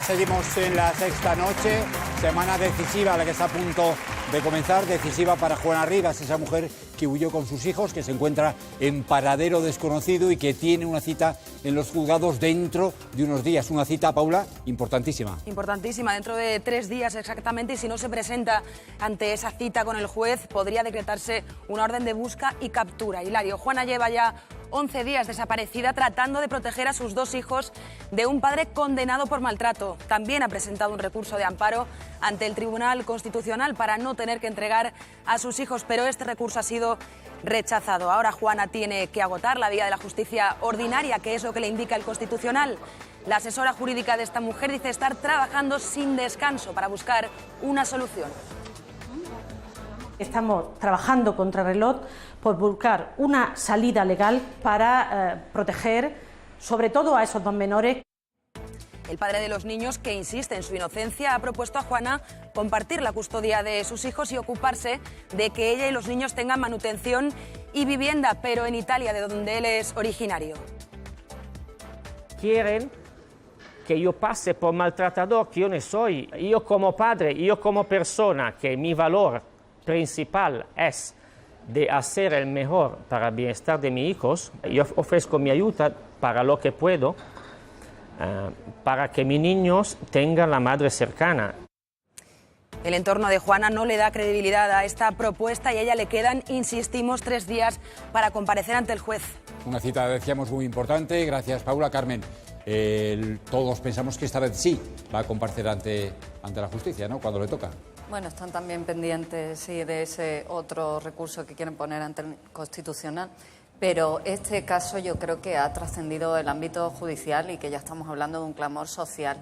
Seguimos en la sexta noche, semana decisiva la que está a punto de comenzar, decisiva para Juana Rivas, esa mujer que huyó con sus hijos, que se encuentra en paradero desconocido y que tiene una cita en los juzgados dentro de unos días. Una cita, Paula, importantísima. Importantísima, dentro de 3 días exactamente, y si no se presenta ante esa cita con el juez, podría decretarse una orden de busca y captura. Hilario, Juana lleva ya 11 días desaparecida tratando de proteger a sus 2 hijos de un padre condenado por maltrato. También ha presentado un recurso de amparo ante el Tribunal Constitucional para no tener que entregar a sus hijos, pero este recurso ha sido rechazado. Ahora Juana tiene que agotar la vía de la justicia ordinaria, que es lo que le indica el Constitucional. La asesora jurídica de esta mujer dice estar trabajando sin descanso para buscar una solución. Estamos trabajando contra reloj por buscar una salida legal para proteger sobre todo a esos 2 menores. El padre de los niños, que insiste en su inocencia, ha propuesto a Juana compartir la custodia de sus hijos y ocuparse de que ella y los niños tengan manutención y vivienda, pero en Italia, de donde él es originario. Quieren que yo pase por maltratador, que yo no soy. Yo como padre, yo como persona, que mi valor principal es de hacer el mejor para el bienestar de mis hijos, yo ofrezco mi ayuda para lo que puedo, para que mis niños tengan la madre cercana. El entorno de Juana no le da credibilidad a esta propuesta y a ella le quedan, insistimos, 3 días para comparecer ante el juez. Una cita, decíamos, muy importante. Gracias, Paula. Carmen, todos pensamos que esta vez sí va a comparecer ante la justicia, ¿no?, cuando le toca. Bueno, están también pendientes, sí, de ese otro recurso que quieren poner ante el Constitucional, pero este caso yo creo que ha trascendido el ámbito judicial y que ya estamos hablando de un clamor social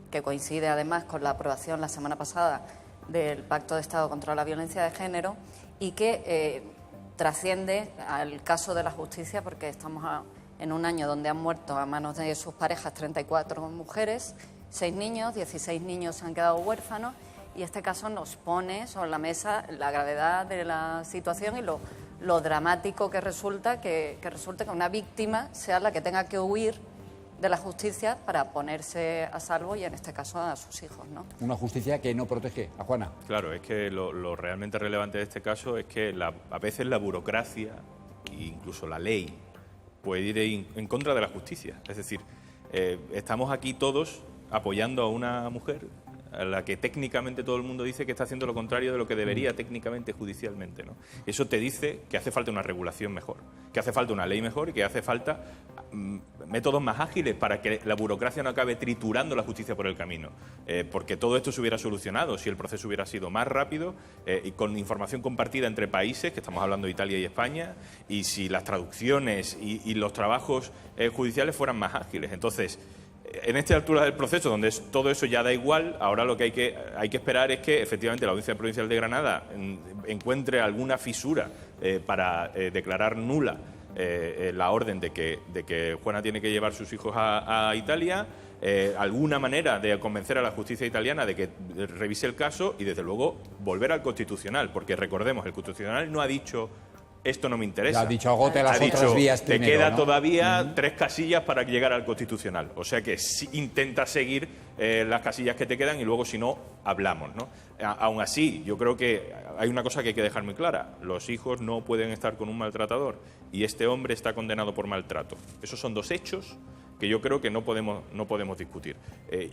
que coincide además con la aprobación la semana pasada del Pacto de Estado contra la Violencia de Género y que trasciende al caso de la justicia, porque estamos en un año donde han muerto a manos de sus parejas 34 mujeres, 6 niños, 16 niños se han quedado huérfanos. Y este caso nos pone sobre la mesa la gravedad de la situación y lo dramático que resulta que una víctima sea la que tenga que huir de la justicia para ponerse a salvo y en este caso a sus hijos, ¿no? Una justicia que no protege a Juana. Claro, es que lo realmente relevante de este caso es que a veces la burocracia e incluso la ley puede ir en contra de la justicia. Es decir, estamos aquí todos apoyando a una mujer a la que técnicamente todo el mundo dice que está haciendo lo contrario de lo que debería técnicamente judicialmente, ¿no? Eso te dice que hace falta una regulación mejor, que hace falta una ley mejor y que hace falta métodos más ágiles para que la burocracia no acabe triturando la justicia por el camino, porque todo esto se hubiera solucionado si el proceso hubiera sido más rápido y con información compartida entre países, que estamos hablando de Italia y España, y si las traducciones y los trabajos judiciales fueran más ágiles. Entonces, en esta altura del proceso, donde todo eso ya da igual, ahora lo que hay que esperar es que efectivamente la Audiencia Provincial de Granada encuentre alguna fisura para declarar nula la orden de que Juana tiene que llevar sus hijos a Italia, alguna manera de convencer a la justicia italiana de que revise el caso y, desde luego, volver al Constitucional, porque recordemos, el Constitucional no ha dicho esto no me interesa. Ya ha dicho agote las otras vías primero, te queda ¿no? todavía 3 casillas para llegar al Constitucional. O sea que sí, intenta seguir las casillas que te quedan y luego, si no, hablamos, ¿no? Aún así, yo creo que hay una cosa que hay que dejar muy clara. Los hijos no pueden estar con un maltratador y este hombre está condenado por maltrato. Esos son 2 hechos que yo creo que no podemos discutir.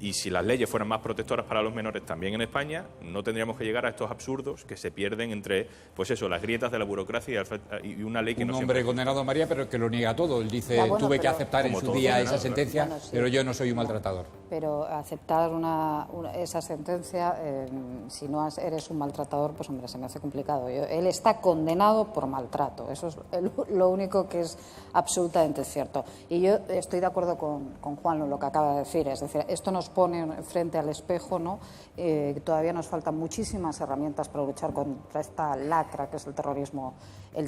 Y si las leyes fueran más protectoras para los menores también en España, no tendríamos que llegar a estos absurdos que se pierden entre, pues eso, las grietas de la burocracia y una ley que un no hombre siempre... condenado a María, pero que lo niega todo. Él dice, Ya, bueno, tuve que pero, aceptar en como su todo día condenado, esa sentencia, bueno, sí. pero yo no soy un maltratador. Pero aceptar esa sentencia, si no eres un maltratador, pues hombre, se me hace complicado. Él está condenado por maltrato, eso es lo único que es absolutamente cierto. Y yo estoy de acuerdo con Juan lo que acaba de decir, es decir, esto nos pone frente al espejo, ¿no? Todavía nos faltan muchísimas herramientas para luchar contra esta lacra que es el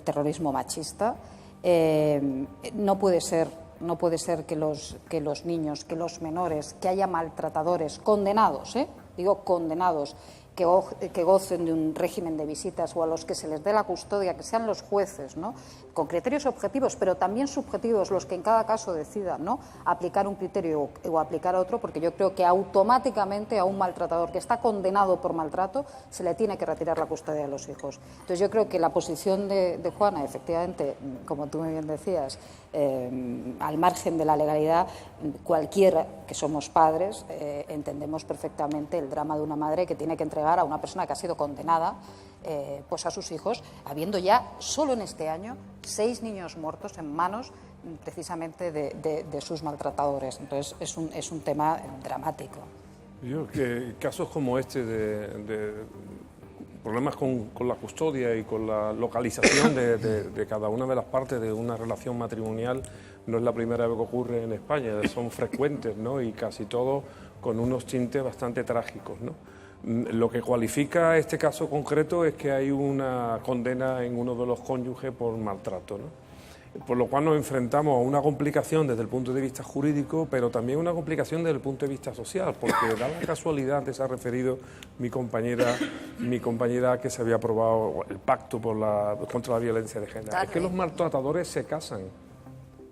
terrorismo machista. No puede ser que los niños, que los menores, que haya maltratadores condenados, digo condenados, que gocen de un régimen de visitas o a los que se les dé la custodia, que sean los jueces, ¿no?, con criterios objetivos, pero también subjetivos, los que en cada caso decidan, ¿no?, aplicar un criterio o aplicar otro, porque yo creo que automáticamente a un maltratador que está condenado por maltrato se le tiene que retirar la custodia de los hijos. Entonces yo creo que la posición de Juana, efectivamente, como tú muy bien decías, al margen de la legalidad, cualquiera que somos padres entendemos perfectamente el drama de una madre que tiene que entregar a una persona que ha sido condenada pues a sus hijos, habiendo ya solo en este año 6 niños muertos en manos precisamente de sus maltratadores. Entonces es un tema dramático. Yo que casos como este de problemas con la custodia y con la localización de cada una de las partes de una relación matrimonial no es la primera vez que ocurre en España, son frecuentes, ¿no?, y casi todos con unos tintes bastante trágicos, ¿no? Lo que cualifica este caso concreto es que hay una condena en uno de los cónyuges por maltrato, ¿no? Por lo cual nos enfrentamos a una complicación desde el punto de vista jurídico, pero también una complicación desde el punto de vista social, porque da la casualidad, antes ha referido mi compañera que se había aprobado el pacto contra la violencia de género. Es que los maltratadores se casan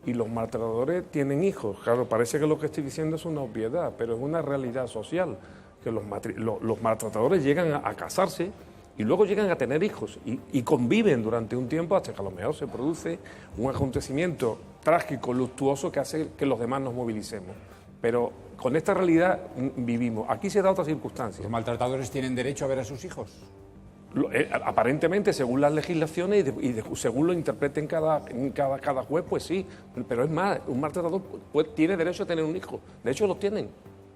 y los maltratadores tienen hijos. Claro, parece que lo que estoy diciendo es una obviedad, pero es una realidad social, que los maltratadores llegan a casarse y luego llegan a tener hijos y conviven durante un tiempo hasta que a lo mejor se produce un acontecimiento trágico, luctuoso, que hace que los demás nos movilicemos. Pero con esta realidad vivimos. Aquí se da otra circunstancia. ¿Los maltratadores tienen derecho a ver a sus hijos? Aparentemente, según las legislaciones y según lo interpreten cada juez, pues sí. Pero es más, un maltratador tiene derecho a tener un hijo. De hecho, lo tienen.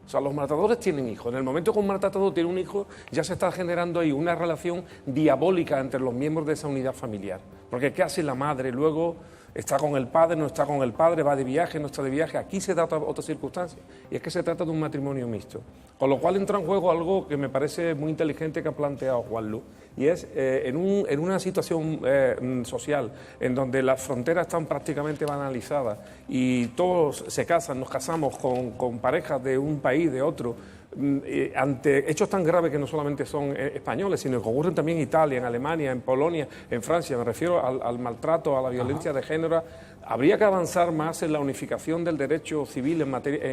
O sea, los maltratadores tienen hijos. En el momento que un maltratador tiene un hijo, ya se está generando ahí una relación diabólica entre los miembros de esa unidad familiar. Porque ¿qué hace la madre? Luego está con el padre, no está con el padre, va de viaje, no está de viaje. Aquí se da otra circunstancia, y es que se trata de un matrimonio mixto. Con lo cual entra en juego algo que me parece muy inteligente que ha planteado Juanlu, y es en una situación social en donde las fronteras están prácticamente banalizadas y todos se casan, nos casamos con parejas de un país, de otro, ante hechos tan graves que no solamente son españoles, sino que ocurren también en Italia, en Alemania, en Polonia, en Francia. Me refiero al maltrato, a la violencia de género. Habría que avanzar más en la unificación del derecho civil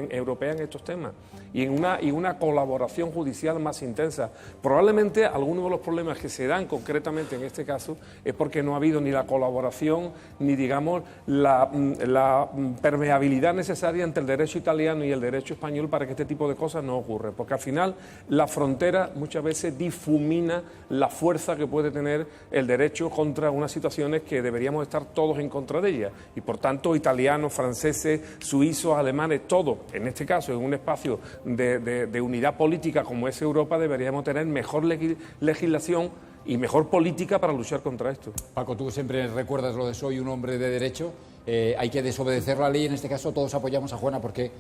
europea en estos temas y en una colaboración judicial más intensa. Probablemente algunos de los problemas que se dan concretamente en este caso es porque no ha habido ni la colaboración ni, digamos, la permeabilidad necesaria entre el derecho italiano y el derecho español para que este tipo de cosas no ocurran. Porque al final la frontera muchas veces difumina la fuerza que puede tener el derecho contra unas situaciones que deberíamos estar todos en contra de ellas. Y por tanto, italianos, franceses, suizos, alemanes, todos, en este caso, en un espacio de unidad política como es Europa, deberíamos tener mejor legislación y mejor política para luchar contra esto. Paco, tú siempre recuerdas lo de soy un hombre de derecho, hay que desobedecer la ley. En este caso todos apoyamos a Juana porque,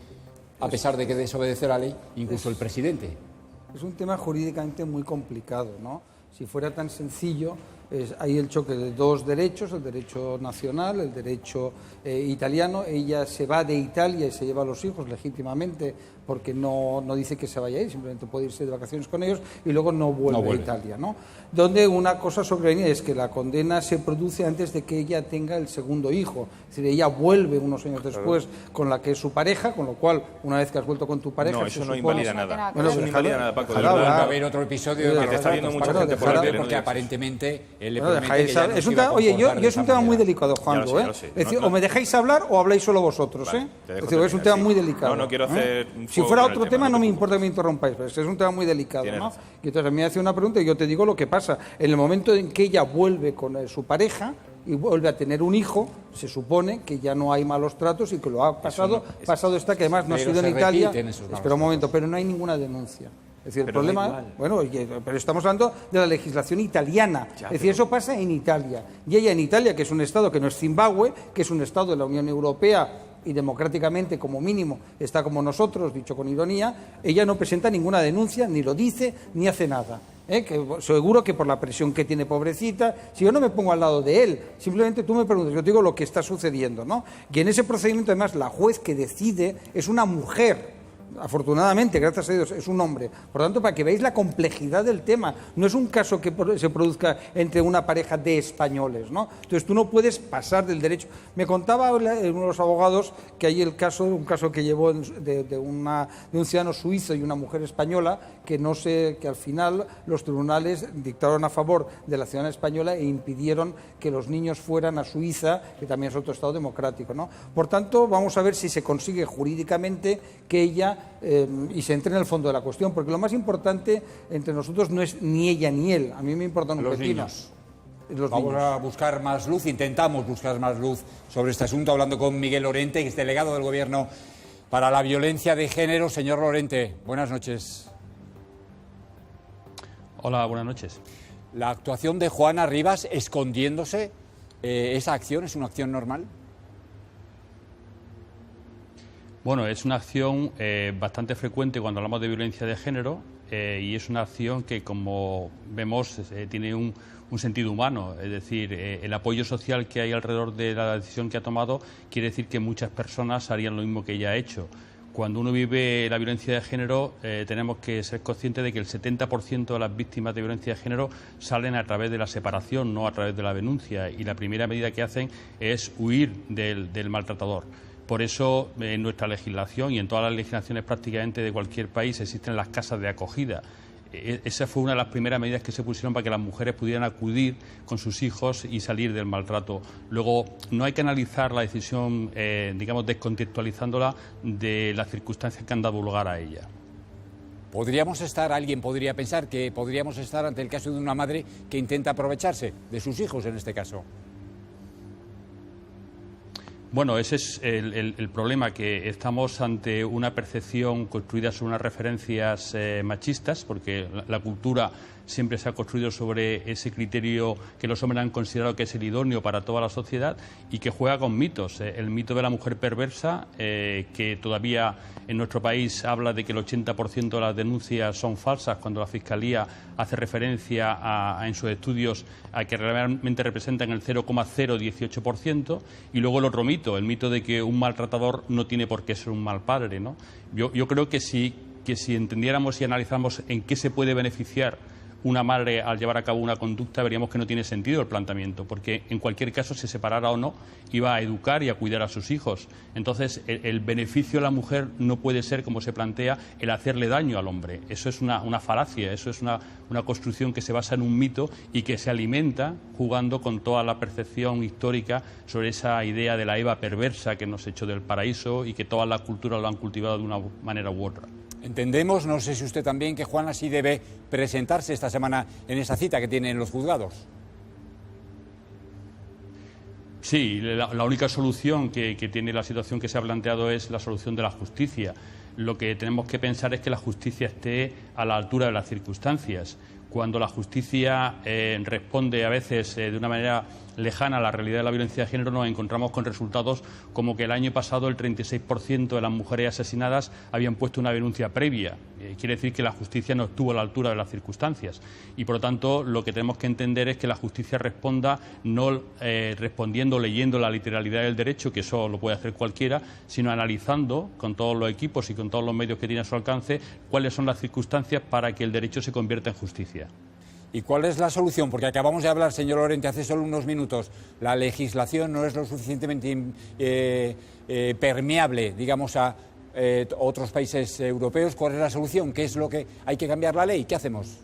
a pesar de que desobedecer la ley, incluso el presidente. Es un tema jurídicamente muy complicado, ¿no? Si fuera tan sencillo, hay el choque de dos derechos, el derecho nacional, el derecho italiano. Ella se va de Italia y se lleva a los hijos legítimamente porque no dice que se vaya a ir, simplemente puede irse de vacaciones con ellos y luego no vuelve a Italia, ¿no? Donde una cosa sobrevenida es que la condena se produce antes de que ella tenga el segundo hijo. Es decir, ella vuelve unos años después con la que es su pareja, con lo cual, una vez que has vuelto con tu pareja... No, eso no invalida nada. Bueno, eso no invalida nada, Paco. Va a haber otro episodio que te está viendo mucha gente por la tele, porque aparentemente él le bueno, promete que ya no es se un iba a tema, oye, comportar es un tema muy delicado, Juanlu, ya lo sé. Es decir, o me dejáis hablar o habláis solo vosotros, vale, Es decir, es un tema muy delicado. No quiero hacer un Si fuego fuera con el otro tema no me importa que me interrumpáis, pero es un tema muy delicado, ¿no? Y entonces a mí me hace una pregunta y yo te digo lo que pasa. En el momento en que ella vuelve con su pareja y vuelve a tener un hijo, se supone que ya no hay malos tratos y que lo ha pasado, pasado está que además no ha sido en Italia. Espera un momento, pero no hay ninguna denuncia. Es decir, el problema, bueno, pero estamos hablando de la legislación italiana. Es decir, eso pasa en Italia. Y ella en Italia, que es un estado que no es Zimbabue, que es un estado de la Unión Europea y democráticamente, como mínimo, está como nosotros, dicho con ironía, ella no presenta ninguna denuncia, ni lo dice, ni hace nada. Que seguro que por la presión que tiene, pobrecita, si yo no me pongo al lado de él, simplemente tú me preguntas, yo te digo lo que está sucediendo, ¿no? Y en ese procedimiento, además, la juez que decide es una mujer. Afortunadamente, gracias a Dios, es un hombre. Por lo tanto, para que veáis la complejidad del tema, no es un caso que se produzca entre una pareja de españoles, ¿no? Entonces tú no puedes pasar del derecho. Me contaba uno de los abogados que hay un caso que llevó de un ciudadano suizo y una mujer española, que al final los tribunales dictaron a favor de la ciudadana española e impidieron que los niños fueran a Suiza, que también es otro estado democrático, ¿no? Por tanto, vamos a ver si se consigue jurídicamente que ella y se entre en el fondo de la cuestión, porque lo más importante entre nosotros no es ni ella ni él. A mí me importan un pepino. Vamos a buscar más luz, intentamos buscar más luz sobre este asunto, hablando con Miguel Lorente, que es delegado del Gobierno para la violencia de género. Señor Lorente, buenas noches. Hola, buenas noches. La actuación de Juana Rivas escondiéndose, ¿esa acción es una acción normal? Bueno, es una acción bastante frecuente cuando hablamos de violencia de género y es una acción que, como vemos, tiene un sentido humano. Es decir, el apoyo social que hay alrededor de la decisión que ha tomado quiere decir que muchas personas harían lo mismo que ella ha hecho. Cuando uno vive la violencia de género, tenemos que ser conscientes de que el 70% de las víctimas de violencia de género salen a través de la separación, no a través de la denuncia. Y la primera medida que hacen es huir del maltratador. Por eso, en nuestra legislación y en todas las legislaciones prácticamente de cualquier país existen las casas de acogida. Esa fue una de las primeras medidas que se pusieron para que las mujeres pudieran acudir con sus hijos y salir del maltrato. Luego, no hay que analizar la decisión, digamos, descontextualizándola de las circunstancias que han dado lugar a ella. Alguien podría pensar que podríamos estar ante el caso de una madre que intenta aprovecharse de sus hijos en este caso. Bueno, ese es el problema, que estamos ante una percepción construida sobre unas referencias machistas, porque la cultura siempre se ha construido sobre ese criterio que los hombres han considerado que es el idóneo para toda la sociedad y que juega con mitos. El mito de la mujer perversa, que todavía en nuestro país habla de que el 80% de las denuncias son falsas, cuando la Fiscalía hace referencia en sus estudios a que realmente representan el 0,018%, y luego el otro mito, el mito de que un maltratador no tiene por qué ser un mal padre, ¿no? Yo creo que si entendiéramos y analizáramos en qué se puede beneficiar una madre al llevar a cabo una conducta, veríamos que no tiene sentido el planteamiento, porque en cualquier caso, se separara o no, iba a educar y a cuidar a sus hijos. Entonces, el beneficio a la mujer no puede ser, como se plantea, el hacerle daño al hombre. Eso es una falacia, eso es una construcción que se basa en un mito y que se alimenta jugando con toda la percepción histórica sobre esa idea de la Eva perversa que nos echó del paraíso y que todas las culturas lo han cultivado de una manera u otra. Entendemos, no sé si usted también, que Juana sí debe presentarse esta semana en esa cita que tiene en los juzgados. Sí, la única solución que tiene la situación que se ha planteado es la solución de la justicia. Lo que tenemos que pensar es que la justicia esté a la altura de las circunstancias. Cuando la justicia responde a veces de una manera lejana a la realidad de la violencia de género, nos encontramos con resultados como que el año pasado el 36% de las mujeres asesinadas habían puesto una denuncia previa. Quiere decir que la justicia no estuvo a la altura de las circunstancias y, por lo tanto, lo que tenemos que entender es que la justicia responda no respondiendo, leyendo la literalidad del derecho, que eso lo puede hacer cualquiera, sino analizando con todos los equipos y con todos los medios que tiene a su alcance cuáles son las circunstancias para que el derecho se convierta en justicia. ¿Y cuál es la solución? Porque acabamos de hablar, señor Lorente, hace solo unos minutos. La legislación no es lo suficientemente permeable, digamos, a otros países europeos. ¿Cuál es la solución? ¿Qué es lo que hay que cambiar la ley? ¿Qué hacemos?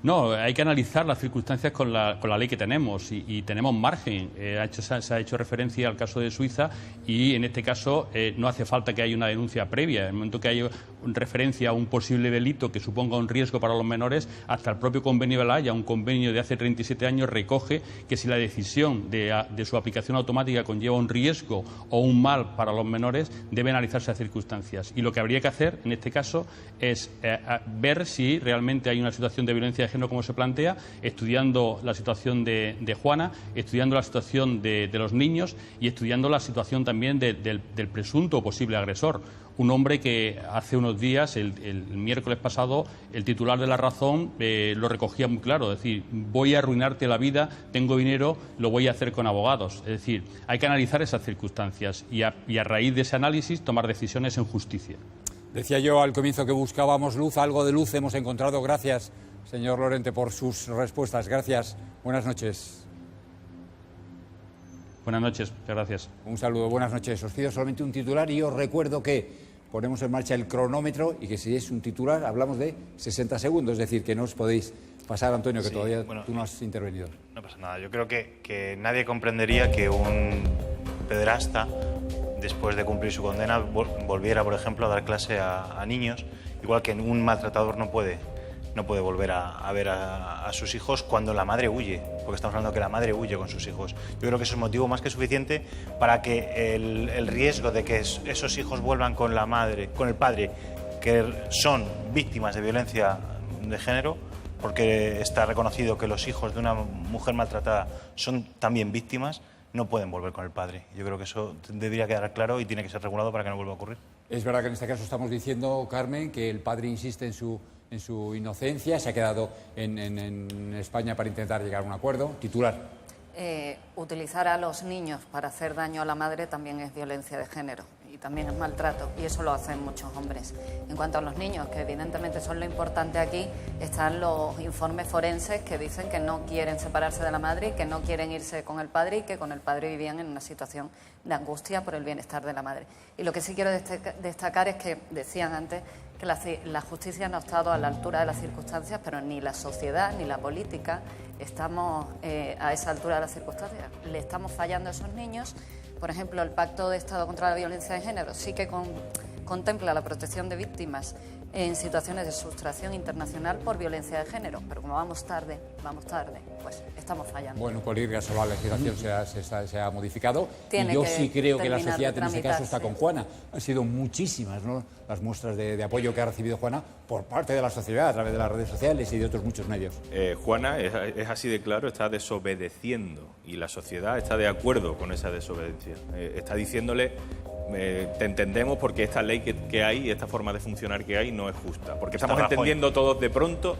No, hay que analizar las circunstancias con la ley que tenemos y tenemos margen. Se ha hecho referencia al caso de Suiza y en este caso no hace falta que haya una denuncia previa. En el momento que haya referencia a un posible delito que suponga un riesgo para los menores, hasta el propio convenio de la Haya, un convenio de hace 37 años, recoge que si la decisión de su aplicación automática conlleva un riesgo o un mal para los menores, debe analizarse las circunstancias. Y lo que habría que hacer en este caso es ver si realmente hay una situación de violencia de género como se plantea, estudiando la situación de Juana, estudiando la situación de los niños y estudiando la situación también del presunto o posible agresor. un hombre que hace unos días, el miércoles pasado, el titular de La Razón lo recogía muy claro, es decir, voy a arruinarte la vida, tengo dinero, lo voy a hacer con abogados. Es decir, hay que analizar esas circunstancias y a raíz de ese análisis tomar decisiones en justicia. Decía yo al comienzo que buscábamos luz, algo de luz hemos encontrado. Gracias, señor Lorente, por sus respuestas. Gracias. Buenas noches. Buenas noches, muchas gracias. Un saludo, buenas noches. Os pido solamente un titular y os recuerdo que ponemos en marcha el cronómetro y que si es un titular hablamos de 60 segundos, es decir, que no os podéis pasar, Antonio, que todavía tú no has intervenido. No pasa nada, yo creo que nadie comprendería que un pederasta, después de cumplir su condena, volviera, por ejemplo, a dar clase a niños, igual que un maltratador no puede volver a ver a sus hijos cuando la madre huye, porque estamos hablando que la madre huye con sus hijos. Yo creo que eso es motivo más que suficiente para que el riesgo de que esos hijos vuelvan con la madre, con el padre, que son víctimas de violencia de género, porque está reconocido que los hijos de una mujer maltratada son también víctimas, no pueden volver con el padre. Yo creo que eso debería quedar claro y tiene que ser regulado para que no vuelva a ocurrir. Es verdad que en este caso estamos diciendo, Carmen, que el padre insiste en su inocencia, se ha quedado en España para intentar llegar a un acuerdo. Titular. Utilizar a los niños para hacer daño a la madre también es violencia de género y también es maltrato, y eso lo hacen muchos hombres. En cuanto a los niños, que evidentemente son lo importante aquí, están los informes forenses que dicen que no quieren separarse de la madre y que no quieren irse con el padre y que con el padre vivían en una situación de angustia por el bienestar de la madre. Y lo que sí quiero destacar es que decían antes que la justicia no ha estado a la altura de las circunstancias, pero ni la sociedad ni la política estamos a esa altura de las circunstancias. Le estamos fallando a esos niños. Por ejemplo, el Pacto de Estado contra la Violencia de Género sí que contempla la protección de víctimas en situaciones de sustracción internacional por violencia de género, pero como vamos tarde, pues estamos fallando. Bueno, por ir solo la legislación se ha modificado y yo sí creo que la sociedad en este caso está con Juana. Han sido muchísimas, ¿no?, las muestras de apoyo que ha recibido Juana por parte de la sociedad a través de las redes sociales y de otros muchos medios. Juana es así de claro, está desobedeciendo y la sociedad está de acuerdo con esa desobediencia. Está diciéndole, te entendemos porque esta ley que hay, esta forma de funcionar que hay no es justa. Porque estamos entendiendo todos de pronto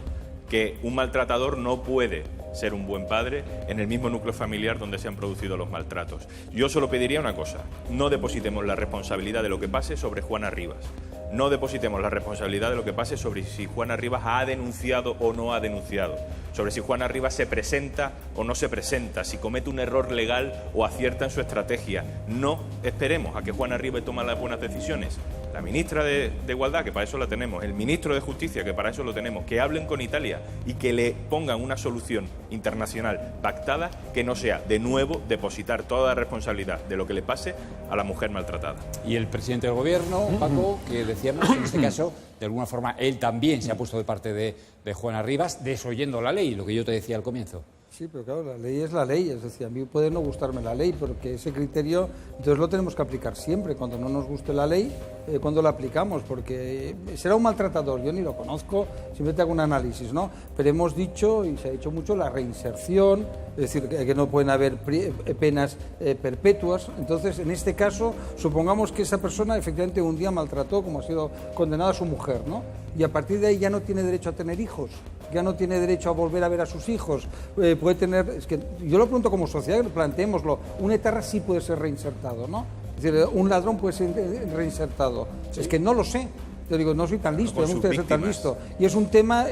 que un maltratador no puede ser un buen padre en el mismo núcleo familiar donde se han producido los maltratos. Yo solo pediría una cosa: no depositemos la responsabilidad de lo que pase sobre Juana Rivas. No depositemos la responsabilidad de lo que pase sobre si Juana Rivas ha denunciado o no ha denunciado, sobre si Juana Rivas se presenta o no se presenta, si comete un error legal o acierta en su estrategia. No esperemos a que Juana Rivas tome las buenas decisiones. La ministra de Igualdad, que para eso la tenemos, el ministro de Justicia, que para eso lo tenemos, que hablen con Italia y que le pongan una solución internacional pactada que no sea, de nuevo, depositar toda la responsabilidad de lo que le pase a la mujer maltratada. Y el presidente del Gobierno, Paco, que decíamos, en este caso, de alguna forma, él también se ha puesto de parte de Juana Rivas, desoyendo la ley, lo que yo te decía al comienzo. Sí, pero claro, la ley es la ley, es decir, a mí puede no gustarme la ley, porque ese criterio entonces lo tenemos que aplicar siempre, cuando no nos guste la ley, cuando la aplicamos, porque será un maltratador, yo ni lo conozco, simplemente hago un análisis, ¿no? Pero hemos dicho, y se ha dicho mucho, la reinserción, es decir, que no pueden haber penas perpetuas. Entonces, en este caso, supongamos que esa persona efectivamente un día maltrató, como ha sido condenada a su mujer, ¿no? Y a partir de ahí ya no tiene derecho a tener hijos, ya no tiene derecho a volver a ver a sus hijos, puede tener, es que yo lo pregunto como sociedad, planteémoslo, un etarra sí puede ser reinsertado, ¿no? Es decir, un ladrón puede ser reinsertado, ¿sí? Es que no lo sé. Yo digo, no soy tan listo, no me gustaría ser tan listo. Y es un tema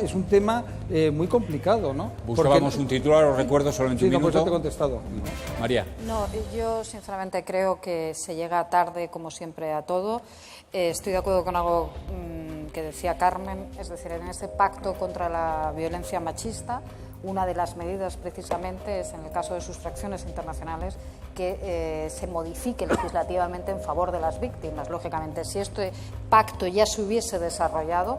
muy complicado, ¿no? Buscábamos un titular, os recuerdo, solamente un minuto. Sí, no, por eso te he contestado. María. No, yo sinceramente creo que se llega tarde, como siempre, a todo. Estoy de acuerdo con algo que decía Carmen, es decir, en ese pacto contra la violencia machista, una de las medidas precisamente es, en el caso de sustracciones internacionales, que se modifique legislativamente en favor de las víctimas. Lógicamente, si este pacto ya se hubiese desarrollado,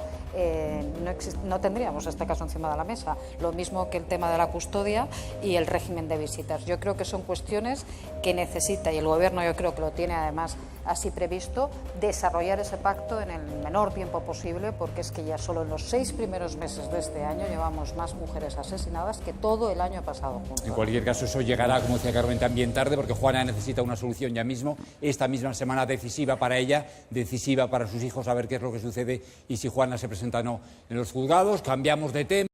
no tendríamos este caso encima de la mesa. Lo mismo que el tema de la custodia y el régimen de visitas. Yo creo que son cuestiones que necesita, y el Gobierno yo creo que lo tiene además así previsto, desarrollar ese pacto en el menor tiempo posible, porque es que ya solo en los 6 primeros meses de este año llevamos más mujeres asesinadas que todo el año pasado juntos. En cualquier caso, eso llegará, como decía Carmen, también tarde, porque Juana necesita una solución ya mismo. Esta misma semana decisiva para ella, decisiva para sus hijos, a ver qué es lo que sucede y si Juana se presenta o no en los juzgados. Cambiamos de tema.